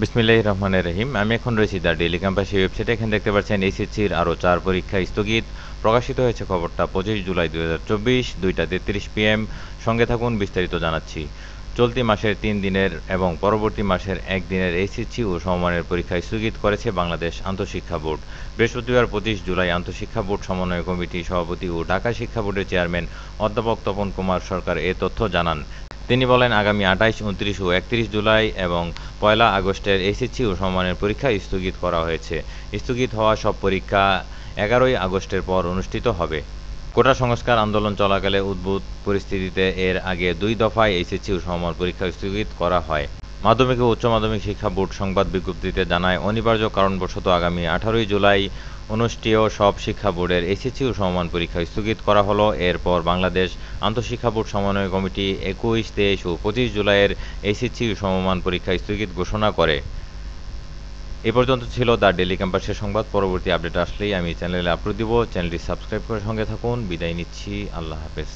বিসমিল্লাহির রহমানির রহিম। আমি এখন রয়েছি দ্য ডেইলি ক্যাম্পাস ওয়েবসাইটে। এখানে দেখতে পাচ্ছেন এইচএসসির আরও ৪ পরীক্ষা স্থগিত। প্রকাশিত হয়েছে খবরটা ২৫ জুলাই ২০২৪ ২টা ৩৩ PM। সঙ্গে থাকুন, বিস্তারিত জানাচ্ছি। চলতি মাসের ৩ দিনের এবং পরবর্তী মাসের ১ দিনের এইচএসসি ও সমমানের পরীক্ষা স্থগিত করেছে বাংলাদেশ আন্তঃশিক্ষা বোর্ড। বৃহস্পতিবার ২৫ জুলাই আন্তঃশিক্ষা বোর্ড সমন্বয় কমিটি সভাপতি ও ঢাকা শিক্ষা বোর্ডের চেয়ারম্যান অধ্যাপক তপন কুমার সরকার এ তথ্য জানান। তিনি বলেন, আগামী ২৮, ২৯ ও ৩১ জুলাই এবং ১লা আগস্টের এইচএসসি ও সমমানের পরীক্ষা স্থগিত করা হয়েছে। স্থগিত হওয়া সব পরীক্ষা ১১ই আগস্টের পর অনুষ্ঠিত হবে। কোটা সংস্কার আন্দোলন চলাকালে উদ্ভূত পরিস্থিতিতে এর আগে ২ দফায় এইচএসসি ও সমমান পরীক্ষা স্থগিত করা হয়। মাধ্যমিক ও উচ্চ মাধ্যমিক শিক্ষা বোর্ড সংবাদ বিজ্ঞপ্তিতে জানায়, অনিবার্য কারণবশত আগামী ১৮ই জুলাই অনুষ্ঠেয় সব শিক্ষা বোর্ডের এইচএসসি ও সমমান পরীক্ষা স্থগিত করা হলো। এরপর বাংলাদেশ আন্তঃশিক্ষা বোর্ড সমন্বয় কমিটি ২১, ২৩ ও ২৫ জুলাইয়ের এইচএসসি ও সমমান পরীক্ষা স্থগিত ঘোষণা করে। এ পর্যন্ত ছিল দ্য ডেইলি ক্যাম্পাসের সংবাদ। পরবর্তী আপডেট আসলেই আমি চ্যানেলে আপলোড দিব। চ্যানেলটি সাবস্ক্রাইব করে সঙ্গে থাকুন। বিদায় নিচ্ছি। আল্লাহ হাফেজ।